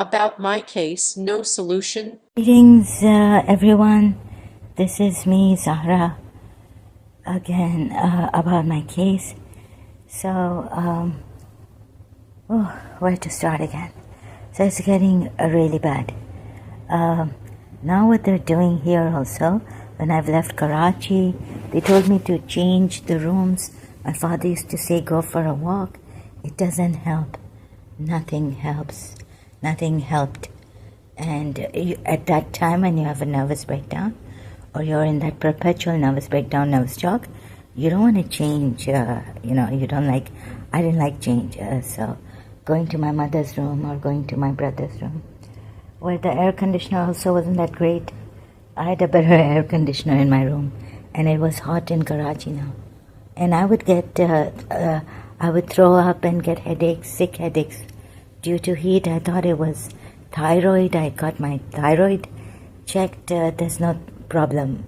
About my case, no solution. Greetings, everyone. This is me, Zahra, again about my case. So, where to start again? So it's getting really bad. Now what they're doing here also, when I've left Karachi, they told me to change the rooms. My father used to say, go for a walk. It doesn't help. Nothing helps. Nothing helped. And at that time when you have a nervous breakdown, or you're in that perpetual nervous breakdown, nervous shock, you don't want to change, you don't like, I didn't like change. So going to my mother's room or going to my brother's room, where the air conditioner also wasn't that great. I had a better air conditioner in my room, and it was hot in Karachi now. And I would get, I would throw up and get headaches, sick headaches due to heat. I thought it was thyroid. I got my thyroid checked. There's no problem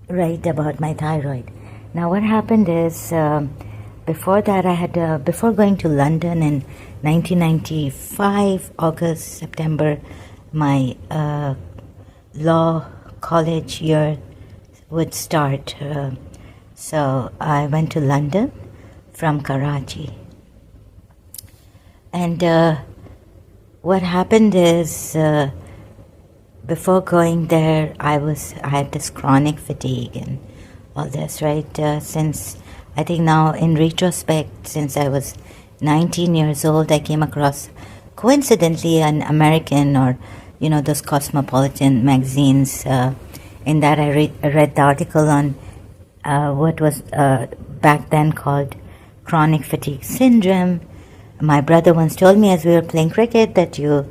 right about my thyroid. Now what happened is, before that I had, before going to London in 1995, August, September, my law college year would start. So I went to London from Karachi. And what happened is, before going there, I had this chronic fatigue and all this, right? Since, I think now in retrospect, since I was 19 years old, I came across, coincidentally, an American, or, those cosmopolitan magazines. In that I read the article on what was back then called chronic fatigue syndrome. My brother once told me as we were playing cricket that your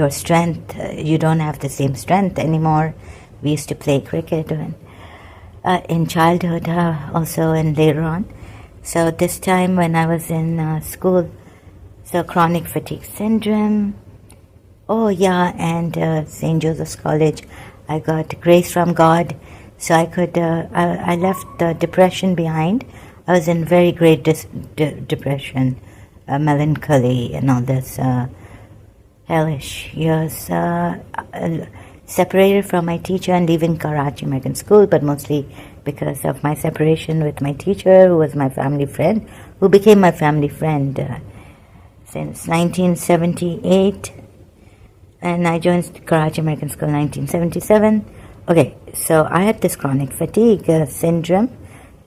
strength, you don't have the same strength anymore. We used to play cricket in childhood also, and later on. So this time when I was in school, so chronic fatigue syndrome. Oh yeah, and St. Joseph's College, I got grace from God, so I could. I left the depression behind. I was in very great depression, melancholy, and all this hellish years. Separated from my teacher and leaving Karachi American School, but mostly because of my separation with my teacher, who was my family friend, who became my family friend since 1978. And I joined Karachi American School in 1977. Okay, so I had this chronic fatigue syndrome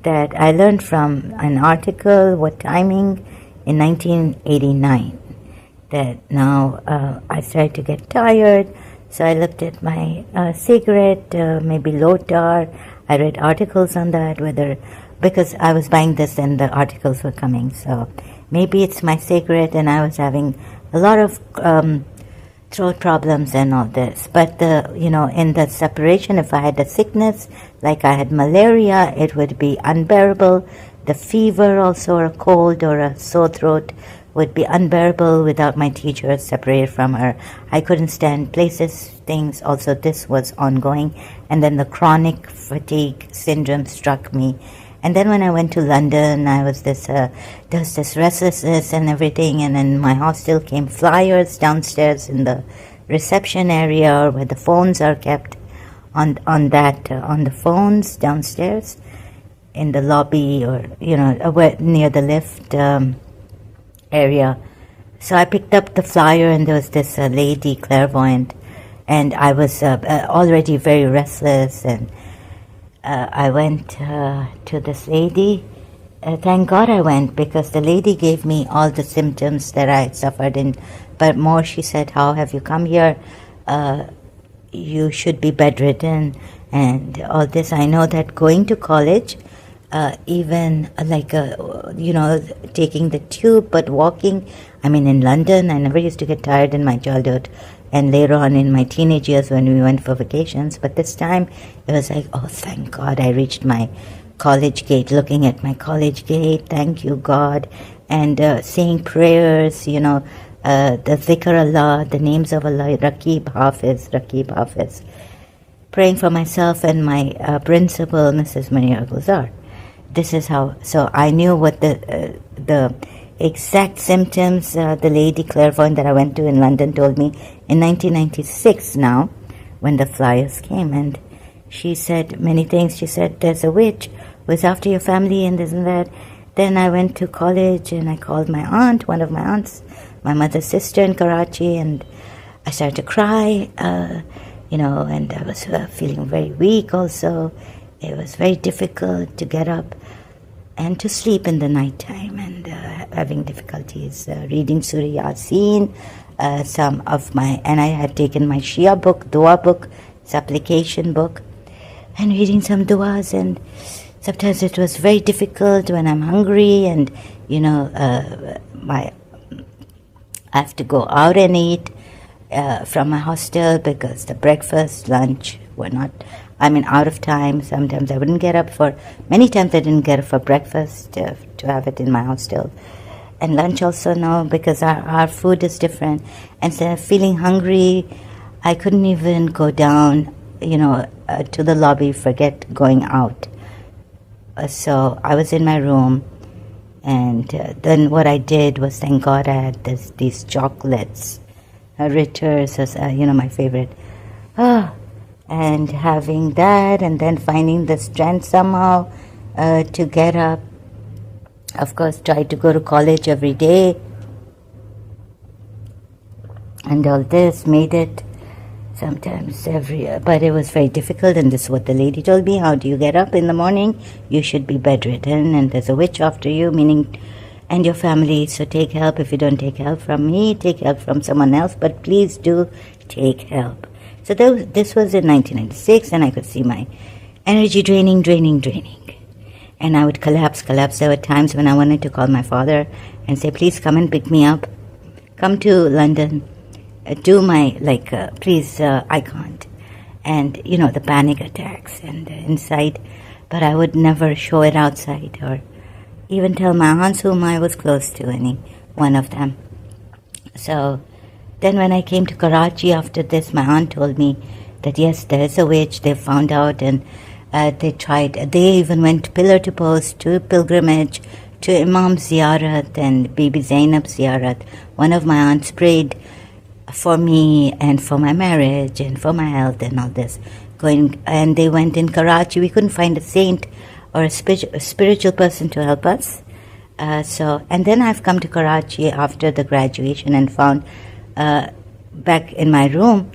that I learned from an article, what timing, in 1989. That now I started to get tired, so I looked at my cigarette, maybe low tar. I read articles on that, because I was buying this and the articles were coming, so maybe it's my cigarette, and I was having a lot of throat problems and all this. But in the separation, if I had a sickness, like I had malaria, it would be unbearable. The fever also, or a cold or a sore throat, would be unbearable without my teacher, separated from her. I couldn't stand places, things. Also, this was ongoing. And then the chronic fatigue syndrome struck me. And then when I went to London, there was this restlessness and everything. And then my hostel came flyers downstairs in the reception area, where the phones are kept, on the phones downstairs in the lobby, or near the lift area. So I picked up the flyer, and there was this lady, clairvoyant, and I was already very restless, and I went to this lady. Thank God I went, because the lady gave me all the symptoms that I suffered in, but more, she said, how have you come here? You should be bedridden and all this. I know that going to college, even like taking the tube, but walking, in London I never used to get tired in my childhood, and later on in my teenage years when we went for vacations. But this time it was like, oh, thank God I reached my college gate, looking at my college gate, thank you God, and saying prayers, the Zikr Allah, the names of Allah, Raqib Hafiz, praying for myself and my principal, Mrs. Maria Gulzar. This is how. So I knew what the exact symptoms the lady clairvoyant that I went to in London told me in 1996 now, when the flyers came, and she said many things. She said, there's a witch who is after your family and this and that. Then I went to college and I called my aunt, one of my aunts, my mother's sister in Karachi, and I started to cry, and I was feeling very weak also. It was very difficult to get up and to sleep in the nighttime, and having difficulties reading Surah Yasin, and I had taken my Shia book, dua book, supplication book, and reading some duas, and sometimes it was very difficult when I'm hungry, and I have to go out and eat from my hostel because the breakfast, lunch were not, out of time. Sometimes I wouldn't get up many times I didn't get up for breakfast to have it in my hostel. And lunch also, no, because our food is different. And so feeling hungry, I couldn't even go down, to the lobby, forget going out. So I was in my room, and then what I did was, thank God I had these chocolates, Ritters, my favorite. And having that, and then finding the strength somehow to get up. Of course, tried to go to college every day, and all this made it sometimes but it was very difficult. And this is what the lady told me: how do you get up in the morning? You should be bedridden, and there's a witch after you, and your family. So take help. If you don't take help from me, take help from someone else. But please do take help. So this was in 1996, and I could see my energy draining. And I would collapse. There were times when I wanted to call my father and say, please come and pick me up. Come to London. Do my, please, I can't. And, the panic attacks and inside. But I would never show it outside or even tell my aunts whom I was close to, any one of them. So then when I came to Karachi after this, my aunt told me that, yes, there is a witch. They found out, and they even went pillar to post to pilgrimage, to Imam Ziyarat and Bibi Zainab Ziyarat. One of my aunts prayed for me and for my marriage and for my health and all this. And they went in Karachi. We couldn't find a saint or a spiritual person to help us. And then I've come to Karachi after the graduation and found back in my room,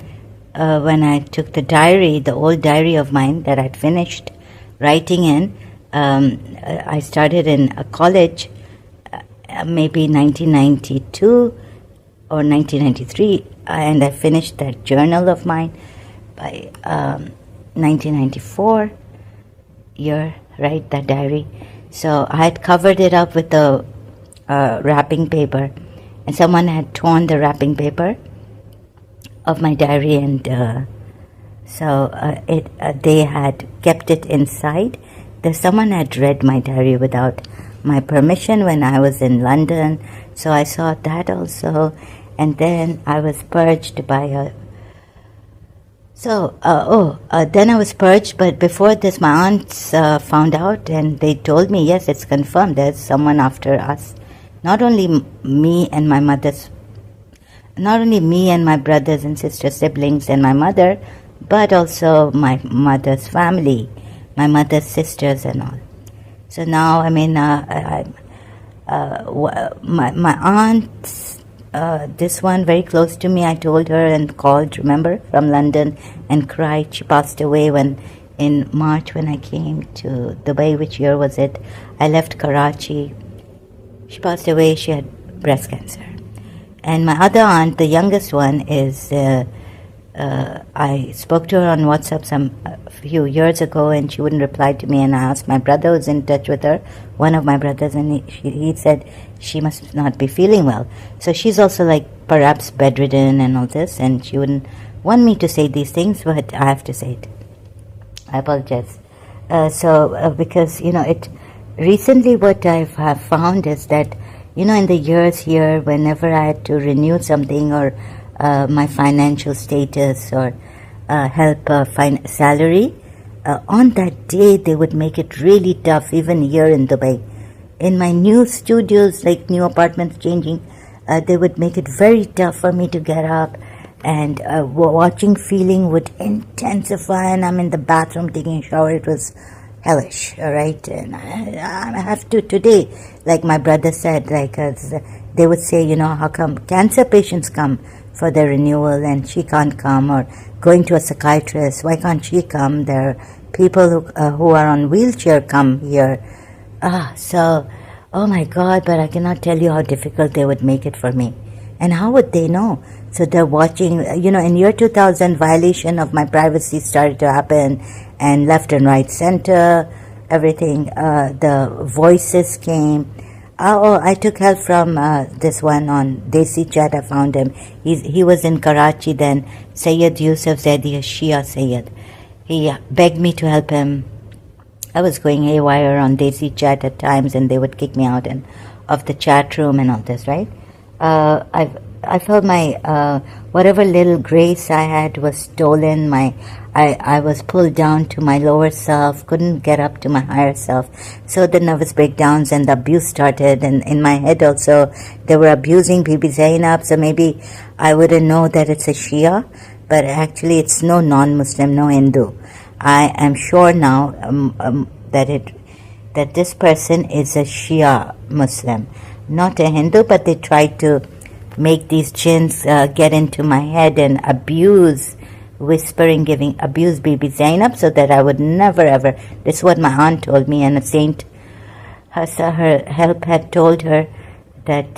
when I took the old diary of mine that I'd finished writing in. I started in a college, maybe 1992 or 1993, and I finished that journal of mine by 1994 year, right, that diary. So I had covered it up with the wrapping paper, and someone had torn the wrapping paper of my diary, and they had kept it inside. Someone had read my diary without my permission when I was in London, so I saw that also. And then I was purged by then I was purged, but before this my aunts found out, and they told me, yes, it's confirmed, there's someone after us. Not only me and my brothers and sisters, siblings, and my mother, but also my mother's family, my mother's sisters and all. So now, my aunt, this one very close to me, I told her and called, remember, from London, and cried. She passed away in March when I came to Dubai. Which year was it? I left Karachi. She passed away. She had breast cancer. And my other aunt, the youngest one, is, I spoke to her on WhatsApp a few years ago, and she wouldn't reply to me, and I asked my brother who's in touch with her, one of my brothers, and he said she must not be feeling well. So she's also perhaps bedridden and all this, and she wouldn't want me to say these things, but I have to say it. I apologize. Because, recently what I've found is that, in the years here, whenever I had to renew something or my financial status or help find salary, on that day they would make it really tough, even here in Dubai. in my new studios, like new apartments changing, they would make it very tough for me to get up, and watching feeling would intensify, and I'm in the bathroom taking a shower. It was hellish, all right? And I have to today, like my brother said, like they would say, how come cancer patients come for their renewal and she can't come, or going to a psychiatrist, why can't she come? There are people who are on wheelchair come here. So, oh my God, but I cannot tell you how difficult they would make it for me. And how would they know? So they're watching, in year 2000, violation of my privacy started to happen, and left and right center, everything, the voices came. I took help from this one on Desi Chat. I found him. He was in Karachi then, Sayyid Yusuf Zaidi, a Shia Sayyid. He begged me to help him. I was going haywire on Desi Chat at times, and they would kick me out of the chat room and all this, right? I felt my whatever little grace I had was stolen. I was pulled down to my lower self, couldn't get up to my higher self. So the nervous breakdowns and the abuse started, and in my head also they were abusing Bibi Zainab. So maybe I wouldn't know that it's a Shia, but actually it's no non-Muslim, no Hindu. I am sure now that this person is a Shia Muslim, not a Hindu, but they tried to make these jinns get into my head and abuse, abuse Bibi Zainab, so that I would never ever, this is what my aunt told me, and a saint, her help had told her that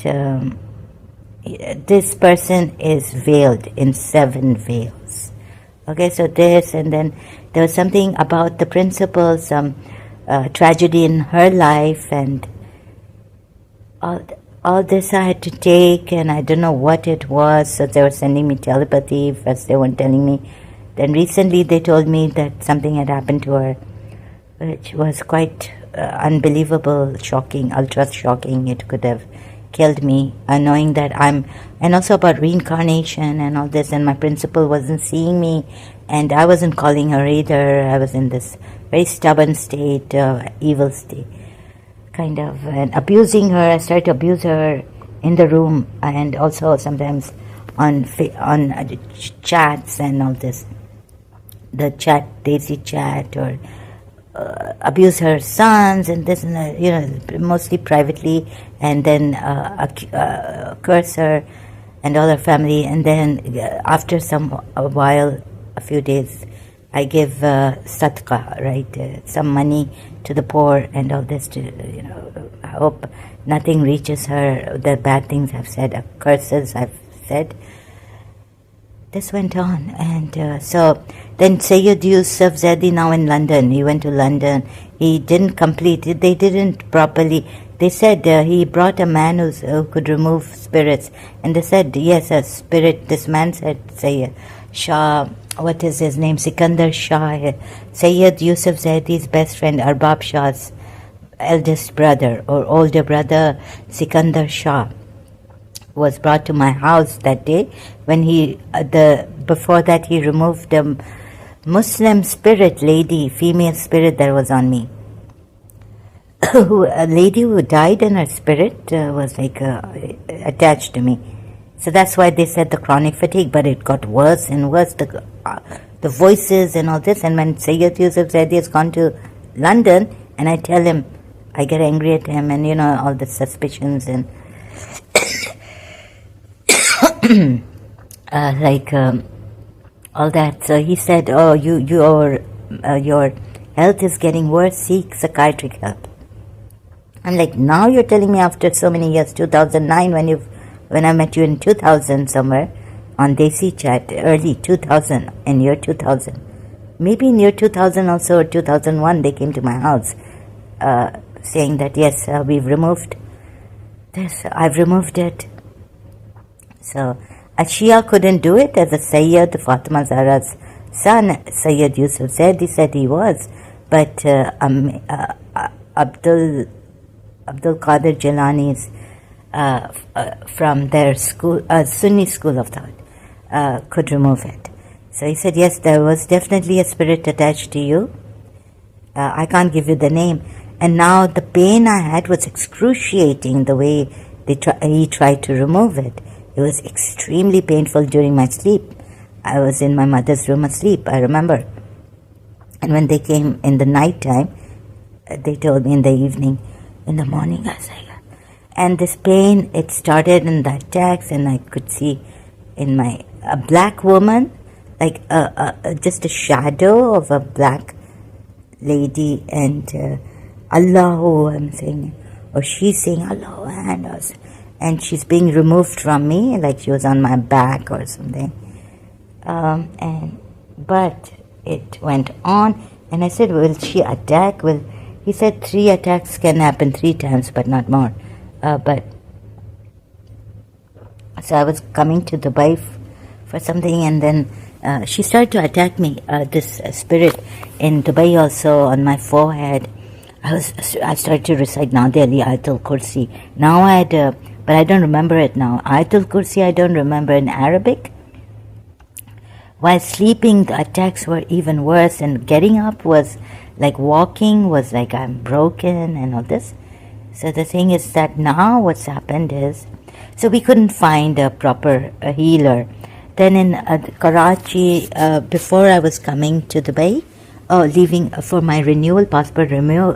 this person is veiled in 7 veils. Okay, so this, and then there was something about the principal, some tragedy in her life, and all this I had to take, and I don't know what it was. So they were sending me telepathy. First they weren't telling me. Then recently they told me that something had happened to her, which was quite unbelievable, shocking, ultra shocking. It could have killed me, knowing that and also about reincarnation and all this, and my principal wasn't seeing me, and I wasn't calling her either. I was in this very stubborn state, evil state, kind of, and abusing her. I started to abuse her in the room, and also sometimes on chats and all this, the chat, Daisy chat, or abuse her sons and this and that, mostly privately, and then curse her and all her family. And then after a while, a few days, I give sadaqah, right, some money to the poor and all this to, I hope nothing reaches her, the bad things I've said, curses I've said. This went on, and so then Sayyid Yusuf Zaidi, now in London, he went to London. He didn't complete it. They didn't properly. They said he brought a man who could remove spirits, and they said, yes, a spirit. This man said, Sayyid Shah, what is his name? Sikandar Shah, Sayyid Yusuf Zaidi's best friend, Arbab Shah's eldest brother or older brother, Sikandar Shah, was brought to my house that day when before that he removed the Muslim spirit lady, female spirit that was on me. A lady who died, and her spirit was like attached to me. So that's why they said the chronic fatigue, but it got worse and worse, the voices and all this. And when Sayyid Yusuf Zaidi has gone to London, and I tell him, I get angry at him, and all the suspicions and all that. So he said, oh, your health is getting worse, seek psychiatric help. I'm like, now you're telling me after so many years, 2009, when I met you in 2000 somewhere on Desi Chat, early 2000, in year 2000. Maybe in year 2000 also, or 2001, they came to my house saying that, yes, we've removed this, I've removed it. So a Shia couldn't do it, as a Sayyid, Fatima Zahra's son, Sayyid Yusuf Zaidi said he was, but Abdul Qadir Jilani's from their school, Sunni school of thought, could remove it. So he said, yes, there was definitely a spirit attached to you. I can't give you the name. And now the pain I had was excruciating, the way he tried to remove it. It was extremely painful during my sleep. I was in my mother's room asleep, I remember. And when they came in the night time, they told me in the evening. In the morning, I was like, and this pain, it started in the attacks, and I could see in a black woman, like just a shadow of a black lady, and Allahu, I'm saying, or she's saying Allahu, and she's being removed from me, like she was on my back or something. But it went on, and I said, will she attack? Well, he said 3 attacks can happen 3 times, but not more. So I was coming to Dubai for something, and then she started to attack me, this spirit in Dubai also, on my forehead. I started to recite Nadi Ali Ayatul Kursi. Now but I don't remember it now. Ayatul Kursi I don't remember in Arabic. While sleeping, the attacks were even worse, and getting up was like walking was like I'm broken and all this. So the thing is that now what's happened is, so we couldn't find a proper healer. Then in Karachi, before I was coming to Dubai, leaving for my passport renewal,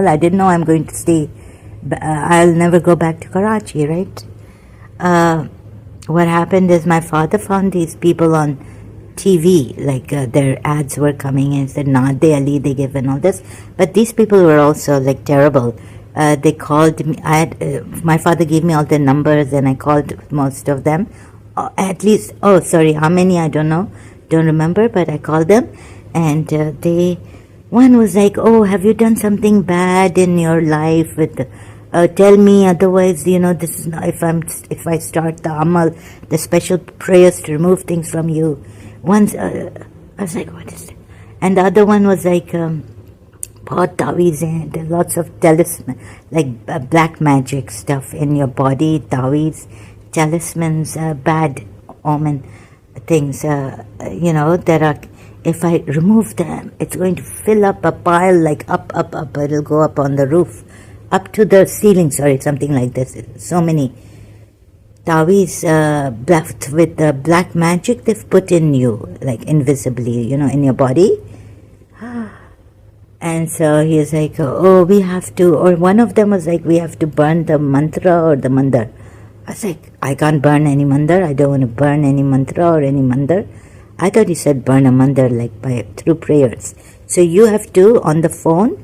I didn't know I'm going to stay. I'll never go back to Karachi, right? What happened is my father found these people on TV, like their ads were coming and said Nadi Ali they give and all this, but these people were also like terrible. They called me. My father gave me all their numbers, and I called most of them. At least, how many I don't know, don't remember, but I called them, and one was like, oh, have you done something bad in your life? Tell me, otherwise, this is not, if I start the amal, the special prayers to remove things from you. Once, I was like, what is it? And the other one was like, बहुत तावीज़ हैं, there are lots of talisman, like black magic stuff in your body, तावीज़, talismans, bad omen things, there are, if I remove them, it's going to fill up a pile, like up, it'll go up on the roof, up to the ceiling, something like this. So many taweez with black magic they've put in you, like invisibly, in your body. And so he's like, oh, we have to, or one of them was like, we have to burn the mantra or the mandar. I was like, I can't burn any mandar. I don't want to burn any mantra or any mandar. I thought he said burn a mandar like through prayers. So you have to, on the phone,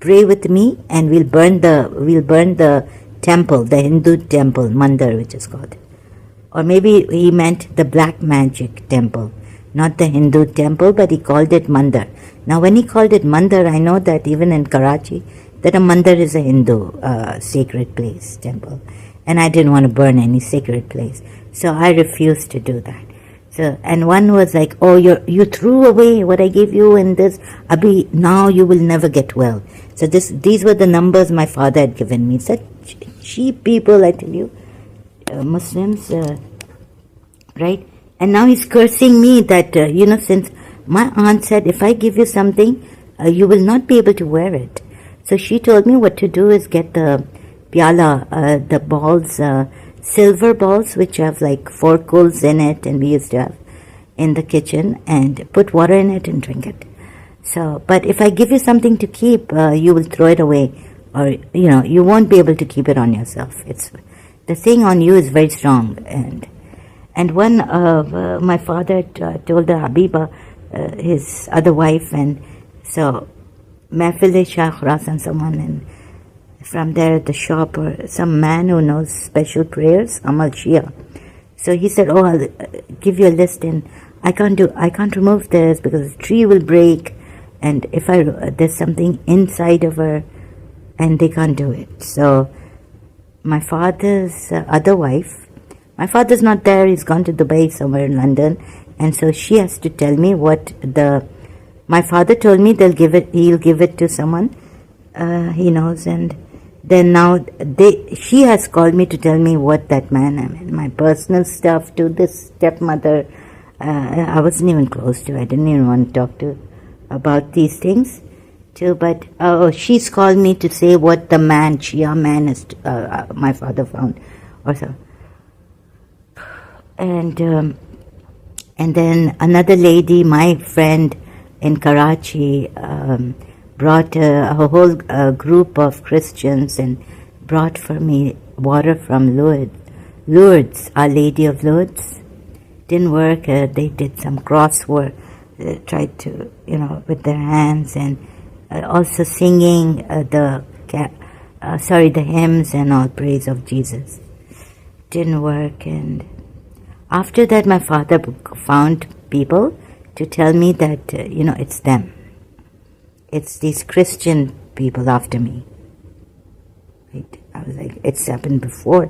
pray with me, and we'll burn the temple, the Hindu temple, mandar, which is called. Or maybe he meant the black magic temple, not the Hindu temple, but he called it mandar. Now when he called it mandar, I know that even in Karachi, that a mandar is a Hindu sacred place, temple. And I didn't want to burn any sacred place. So I refused to do that. So, and one was like, oh, you threw away what I gave you in this, Abhi, now you will never get well. So these were the numbers my father had given me. Such cheap people, I tell you, Muslims, right? And now he's cursing me that, since my aunt said, if I give you something, you will not be able to wear it. So she told me what to do is get the pyala, the balls, silver balls, which have like 4 coals in it, and we used to have in the kitchen, and put water in it and drink it. So, but if I give you something to keep, you will throw it away, or, you won't be able to keep it on yourself. The thing on you is very strong. And one of my father told the Habiba, his other wife, and so Mehfil Shah Khurasan, someone, and from there at the shop, or some man who knows special prayers, Ex-Shia. So he said, oh, I'll give you a list, and I can't remove this because the tree will break, and if there's something inside of her, and they can't do it. So my father's other wife, my father's not there, he's gone to Dubai, somewhere in London, and so she has to tell me what my father told me he'll give it to someone he knows, and then now she has called me to tell me what that man, my personal stuff to this stepmother, I wasn't even close to, I didn't even want to talk to about these things, too, but she's called me to say what the Shia man is, my father found, or so. And then another lady, my friend in Karachi, brought a whole group of Christians and brought for me water from Lourdes, Our Lady of Lourdes. Didn't work. They did some crosswork. They tried to, with their hands, and also singing the hymns and all, praise of Jesus. Didn't work. And after that, my father found people to tell me that, it's them. It's these Christian people after me. Right? I was like, it's happened before.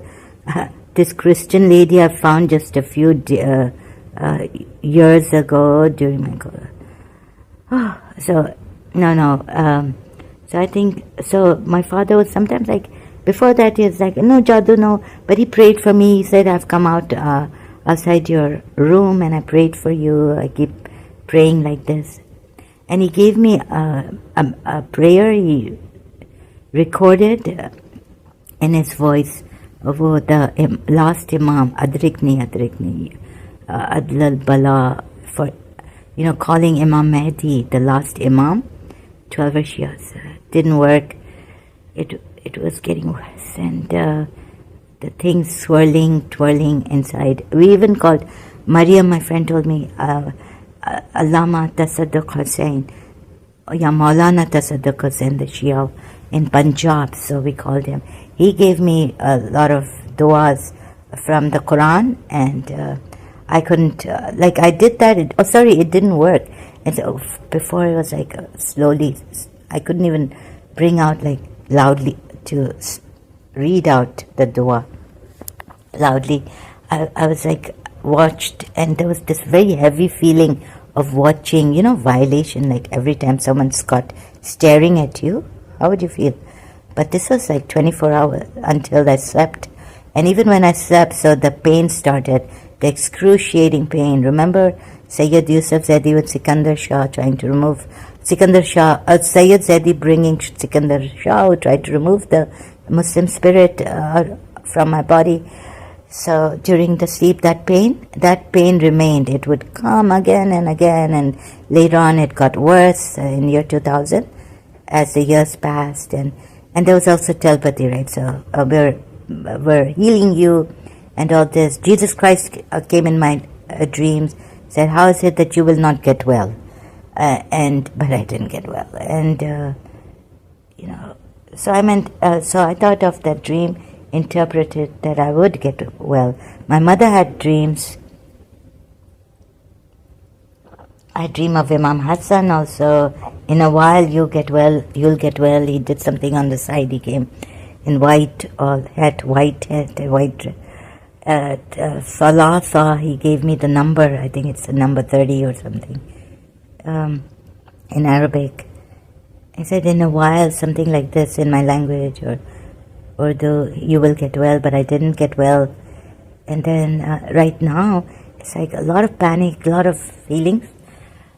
This Christian lady I found just a few years ago during my so I think, so my father was sometimes like, before that he was like, no, Jadoo, no. But he prayed for me. He said, I've come out outside your room and I prayed for you. I keep praying like this. And he gave me a prayer he recorded in his voice of the last Imam, Adrikni, Adlal Bala, for, calling Imam Mahdi the last Imam, 12 years. Didn't work. It was getting worse. And the things twirling inside. We even called, Mariam, my friend, told me, Allama Tasadduq Hussain, Ya Maulana Tasadduq Hussain, the Shia in Punjab, so we called him. He gave me a lot of du'as from the Quran, and I couldn't, I did that, it didn't work. And so before it was like slowly, I couldn't even bring out loudly to read out the dua loudly. I was watched, and there was this very heavy feeling of watching, violation, every time someone's caught staring at you. How would you feel? But this was 24 hours until I slept. And even when I slept, so the pain started, the excruciating pain. Remember Sayyid Yusuf Zaidi with Sikandar Shah trying to remove Sayyid Zaidi bringing Sikandar Shah, who tried to remove the Muslim spirit from my body. So during the sleep, that pain remained. It would come again and again, and later on it got worse in year 2000 as the years passed. And there was also telepathy, right? So we're healing you and all this. Jesus Christ came in my dreams, said, how is it that you will not get well? But I didn't get well. And, so I thought of that dream, interpreted that I would get well. My mother had dreams. I dream of Imam Hassan also. In a while you'll get well. He did something on the side. He came in white Salasa. He gave me the number. I think it's the number 30 or something in Arabic. I said, in a while, something like this in my language, or Urdu, you will get well, but I didn't get well. And then right now, it's a lot of panic, a lot of feelings,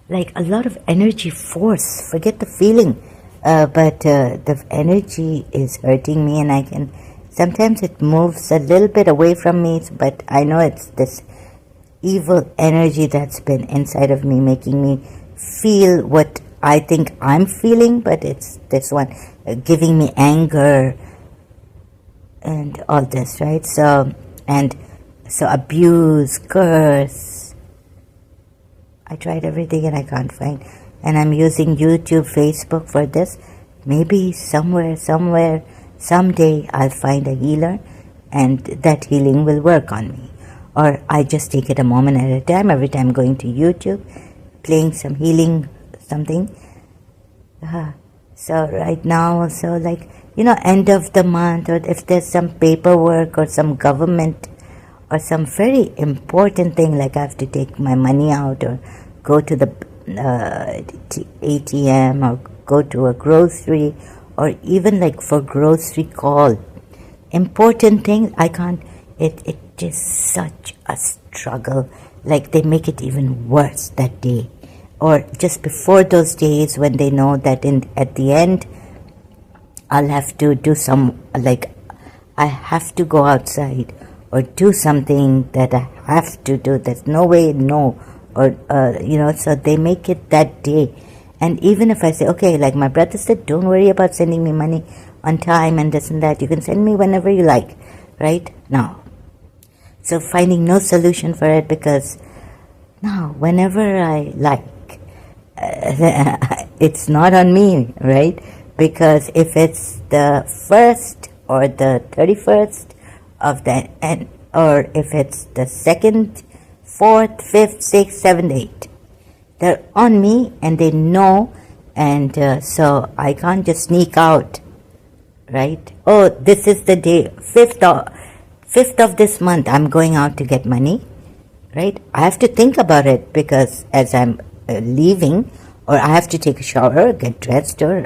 a lot of energy, force. Forget the feeling, but the energy is hurting me, and sometimes it moves a little bit away from me, but I know it's this evil energy that's been inside of me, making me feel what I think I'm feeling, but it's this one giving me anger and all this, right? So abuse, curse. I tried everything and I can't find. And I'm using YouTube, Facebook for this. Maybe somewhere, someday I'll find a healer, and that healing will work on me. Or I just take it a moment at a time, every time going to YouTube, playing some healing something. So right now also, end of the month, or if there's some paperwork or some government or some very important thing, I have to take my money out or go to the ATM or go to a grocery, or even for grocery call, important thing, I can't, it is such a struggle. They make it even worse that day. or just before those days when they know that at the end I'll have to do I have to go outside or do something that I have to do. There's no way, no. Or, so they make it that day. And even if I say, okay, like my brother said, don't worry about sending me money on time and this and that. You can send me whenever you like, right? No. So finding no solution for it because, no, whenever I like, it's not on me, right? Because if it's the 1st or the 31st of that, or if it's the 2nd, 4th, 5th, 6th, 7th, 8th, they're on me and they know, and so I can't just sneak out, right? Oh, this is the day, 5th of this month, I'm going out to get money, right? I have to think about it because as I'm leaving, or I have to take a shower, get dressed, or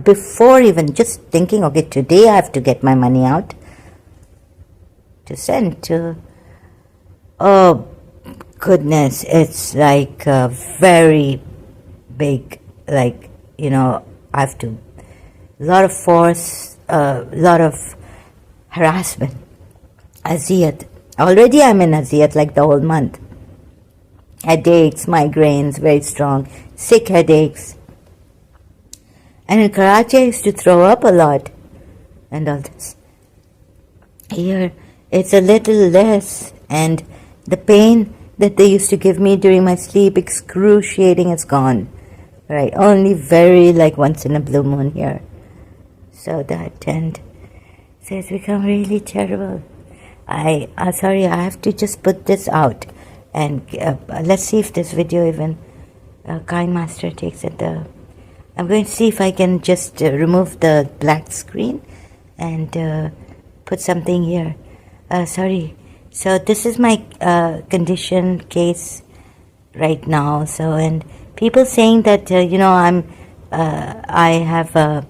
before even just thinking, okay, today I have to get my money out to send to, oh goodness, it's like a very big, I have to, a lot of force, a lot of harassment, aziyat. Already I'm in aziyat like the whole month. Headaches, migraines, very strong, sick headaches. And in Karachi, I used to throw up a lot and all this. Here, it's a little less, and the pain that they used to give me during my sleep, excruciating, is gone. Right, only very once in a blue moon here. So that, and so it's become really terrible. Sorry, I have to just put this out. And let's see if this video even, Kind Master takes it. I'm going to see if I can just remove the black screen and put something here. Sorry. So this is my condition case right now. So, and people saying that, I have a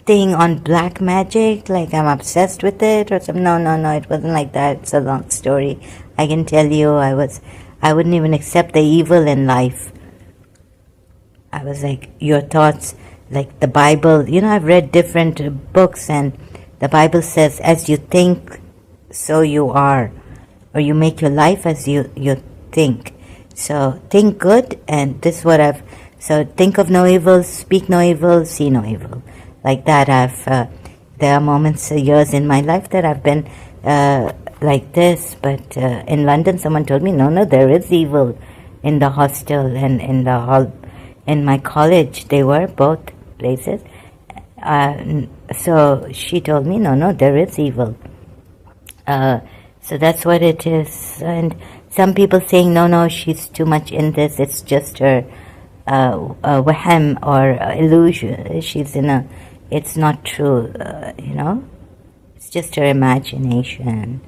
thing on black magic, like I'm obsessed with it or something. No, it wasn't like that. It's a long story. I can tell you I wouldn't even accept the evil in life. I was like, your thoughts, like the Bible, I've read different books and the Bible says, as you think, so you are, or you make your life as you think. So think good, and this is what so think of no evil, speak no evil, see no evil. Like that, there are moments, years in my life that I've been like this, but in London someone told me, no, there is evil in the hostel and in the hall. In my college, they were both places. So she told me, no, there is evil. So that's what it is. And some people saying, no, she's too much in this. It's just her wahem or illusion. She's it's not true, It's just her imagination.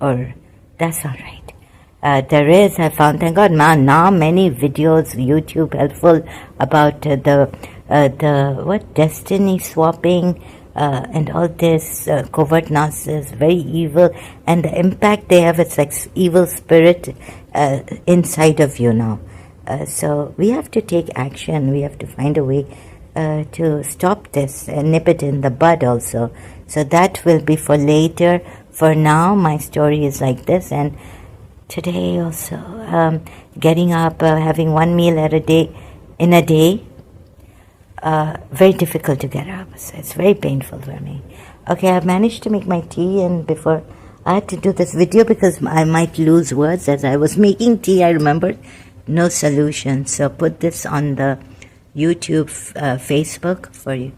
Or, that's all right. There is, I found, thank God, now many videos, YouTube, helpful about destiny swapping, and all this covert nonsense, very evil, and the impact they have, it's like evil spirit inside of you now. So we have to take action. We have to find a way to stop this and nip it in the bud also. So that will be for later. For now, my story is like this, and today also, getting up, having one meal in a day, very difficult to get up. So it's very painful for me. Okay, I've managed to make my tea, and before I had to do this video because I might lose words as I was making tea. I remembered no solution. So put this on the YouTube, Facebook for you.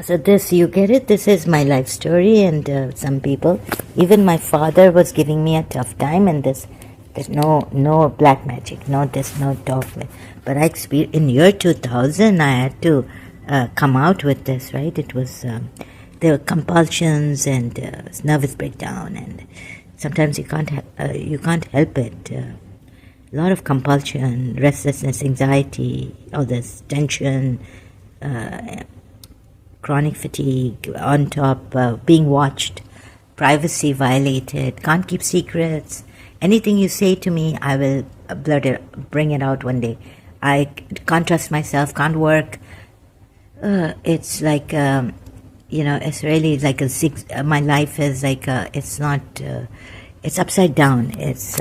So this, you get it? This is my life story, and some people, even my father was giving me a tough time, and there's no black magic, no this, no dog. But I experienced, in year 2000, I had to come out with this, right? It was, there were compulsions and nervous breakdown, and sometimes you can't help it. A lot of compulsion, restlessness, anxiety, all this tension, chronic fatigue, on top being watched, privacy violated, can't keep secrets, anything you say to me, I will bring it out one day. I can't trust myself, can't work. It's like, it's really like my life is like, it's not, it's upside down. It's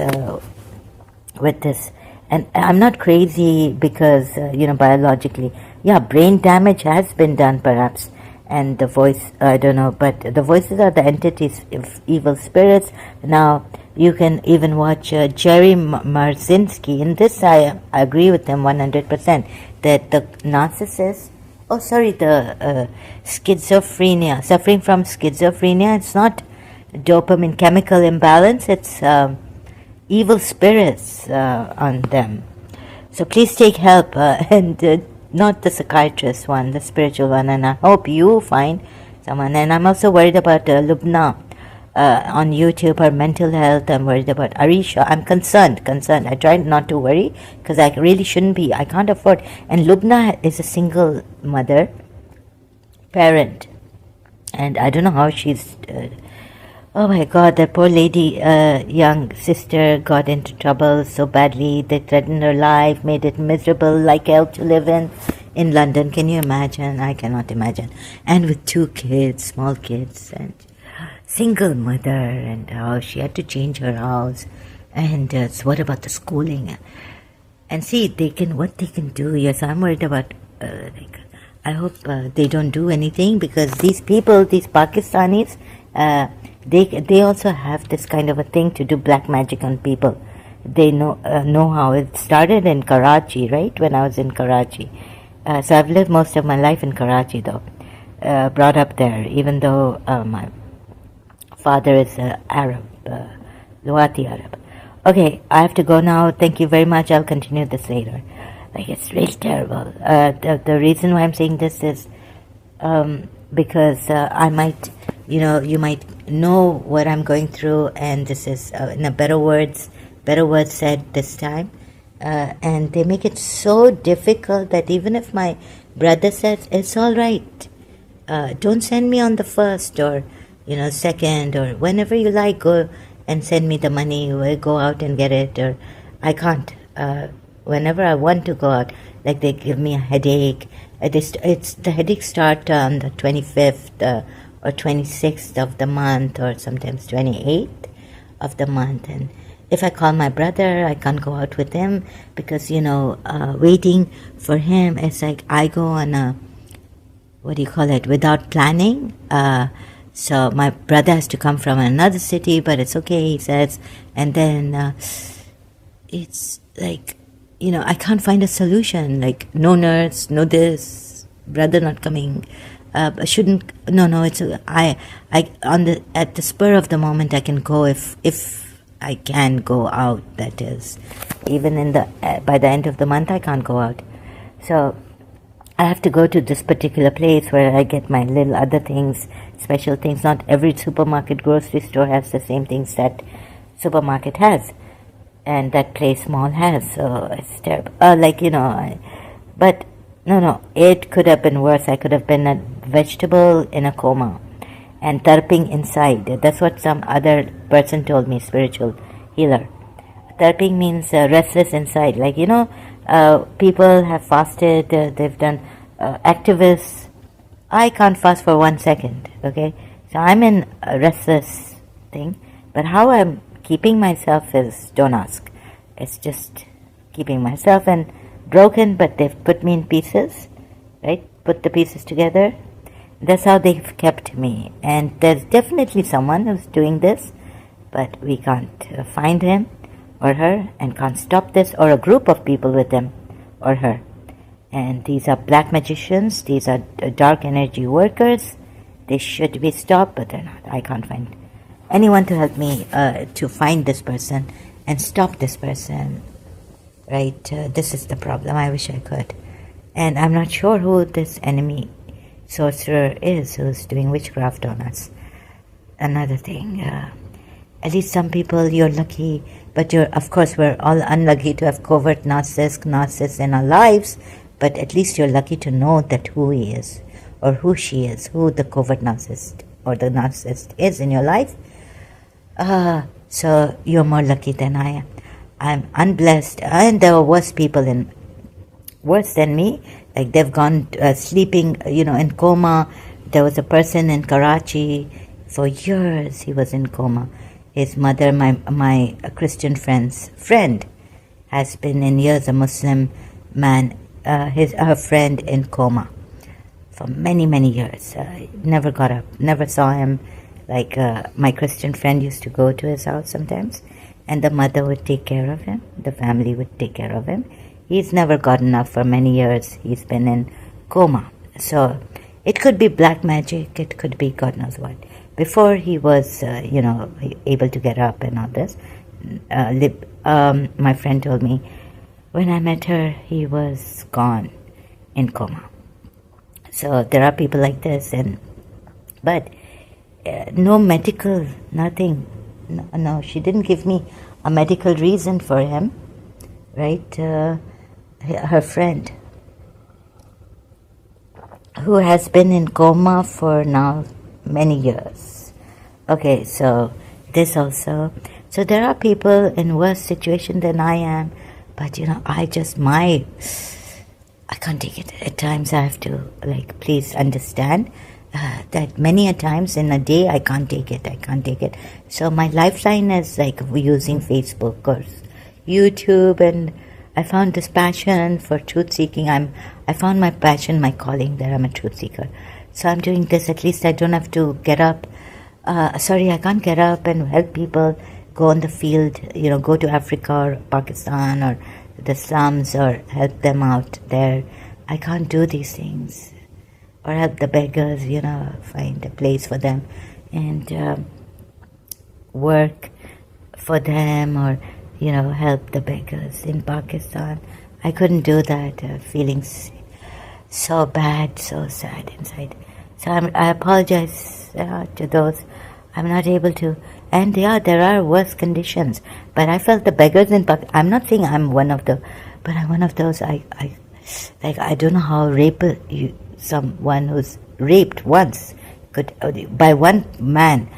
with this. And I'm not crazy because, biologically. Yeah, brain damage has been done perhaps. And the voice, I don't know, but the voices are the entities of evil spirits. Now, you can even watch Jerry Marzinski. In this, I agree with him 100%, that the narcissist, the schizophrenia, suffering from schizophrenia, it's not dopamine chemical imbalance, it's evil spirits on them. So please take help, and not the psychiatrist one, the spiritual one, and I hope you find someone. And I'm also worried about Lubna on YouTube, her mental health. I'm worried about Arisha. I'm concerned. I try not to worry because I really shouldn't be. I can't afford. And Lubna is a single mother, parent, and I don't know how she's... oh my God, that poor lady, young sister, got into trouble so badly. They threatened her life, made it miserable like hell to live in London. Can you imagine? I cannot imagine. And with 2 kids, small kids, and single mother, and how she had to change her house. And so what about the schooling? And see, what they can do. Yes, I'm worried about, I hope they don't do anything, because these people, these Pakistanis, they also have this kind of a thing to do black magic on people. They know how it started in Karachi, right? When I was in Karachi. So I've lived most of my life in Karachi, though. Brought up there, even though my father is Arab, Luwati Arab. Okay, I have to go now. Thank you very much. I'll continue this later. Like, it's really terrible. The reason why I'm saying this is because I might... you might know what I'm going through, and this is in a better words said this time. And they make it so difficult that even if my brother says, it's all right, don't send me on the 1st or, 2nd, or whenever you like, go and send me the money, or go out and get it, or I can't. Whenever I want to go out, like they give me a headache. The headaches start on the 25th, or 26th of the month, or sometimes 28th of the month. And if I call my brother, I can't go out with him because, waiting for him, it's like I go on a, without planning. So my brother has to come from another city, but it's okay, he says. And then it's like, I can't find a solution, like no nurse, no this, brother not coming. It's at the spur of the moment I can go if I can go out, that is. Even by the end of the month I can't go out. So I have to go to this particular place where I get my little other things, special things. Not every supermarket, grocery store has the same things that supermarket has. And that place mall has, so it's terrible. But no, it could have been worse. I could have been a vegetable in a coma and tarping inside. That's what some other person told me, spiritual healer. Tarping means restless inside. Like, people have fasted, they've done activists. I can't fast for 1 second, okay? So I'm in a restless thing. But how I'm keeping myself is, don't ask. It's just keeping myself, and broken, but they've put me in pieces, right? Put the pieces together. That's how they've kept me. And there's definitely someone who's doing this, but we can't find him or her, and can't stop this, or a group of people with him or her. And these are black magicians. These are dark energy workers. They should be stopped, but they're not. I can't find anyone to help me to find this person and stop this person. Right, this is the problem. I wish I could. And I'm not sure who this enemy sorcerer is who's doing witchcraft on us. Another thing, at least some people, you're lucky, but of course we're all unlucky to have covert narcissists in our lives, but at least you're lucky to know that who he is, or who she is, who the covert narcissist or the narcissist is in your life. So you're more lucky than I am. I'm unblessed, and there were worse than me. Like they've gone sleeping, in coma. There was a person in Karachi for years. He was in coma. His mother, my Christian friend, has been in years a Muslim man. Her friend in coma for many years. Never got up. Never saw him. Like my Christian friend used to go to his house sometimes, and the mother would take care of him. The family would take care of him. He's never gotten up for many years. He's been in coma. So it could be black magic. It could be God knows what. Before he was, able to get up and all this, my friend told me when I met her, he was gone in coma. So there are people like this, but no medical, nothing. No, she didn't give me a medical reason for him, right? Her friend, who has been in coma for now many years. Okay, so this also. So there are people in worse situation than I am, but I can't take it. At times I have to, please understand that many a times in a day I can't take it. So my lifeline is using Facebook or YouTube, and I found this passion for truth seeking. I found my passion, my calling, that I'm a truth seeker. So I'm doing this. At least I don't have to get up. I can't get up and help people go on the field, go to Africa or Pakistan or the slums or help them out there. I can't do these things. Or help the beggars, find a place for them and work for them, or help the beggars in Pakistan. I couldn't do that. Feelings so bad, so sad inside. So I apologize to those I'm not able to. And there are worse conditions. But I felt the beggars in Pakistan. I'm not saying I'm one of the, but I'm one of those. I don't know how someone who's raped once could, by one man,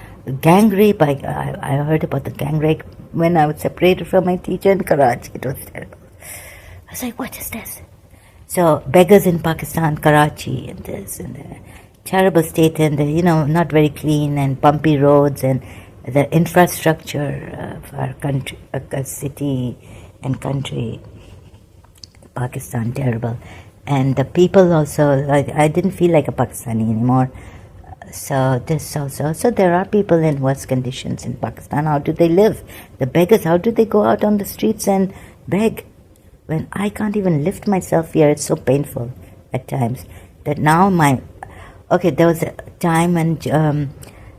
gang rape. I heard about the gang rape when I was separated from my teacher in Karachi. It was terrible. I was like, what is this? So beggars in Pakistan, Karachi, and this and the terrible state, and not very clean and bumpy roads, and the infrastructure of our country, city and country, Pakistan, terrible. And the people also, I didn't feel like a Pakistani anymore. So this also. So there are people in worse conditions in Pakistan. How do they live? The beggars, how do they go out on the streets and beg? When I can't even lift myself here, it's so painful at times. That now there was a time when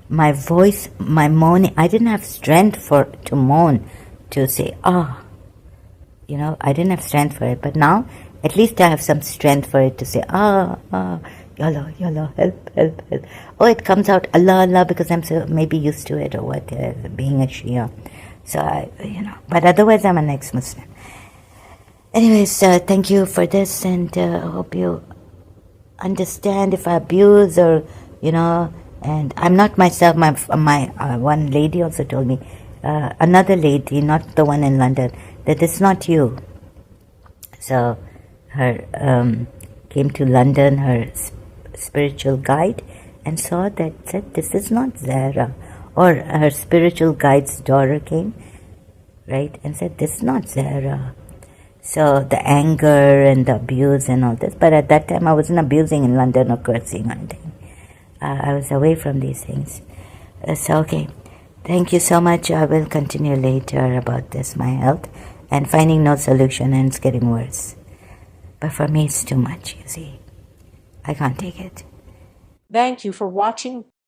my voice, my moaning, I didn't have strength to moan, to say, I didn't have strength for it. But now, at least I have some strength for it to say, Yalla, help. Oh, it comes out, Allah, because I'm so maybe used to it or what, being a Shia. So, but otherwise I'm an ex-Muslim. Anyways, thank you for this, and hope you understand if I abuse or, and I'm not myself. My one lady also told me, another lady, not the one in London, that it's not you. So her came to London, her spiritual guide, and saw that, said, this is not Zahra. Or her spiritual guide's daughter came, right, and said, this is not Zahra. So the anger and the abuse and all this, but at that time I wasn't abusing in London or cursing or anything. I was away from these things. So okay, thank you so much. I will continue later about this, my health, and finding no solution, and it's getting worse. But for me it's too much, you see. I can't take it. Thank you for watching.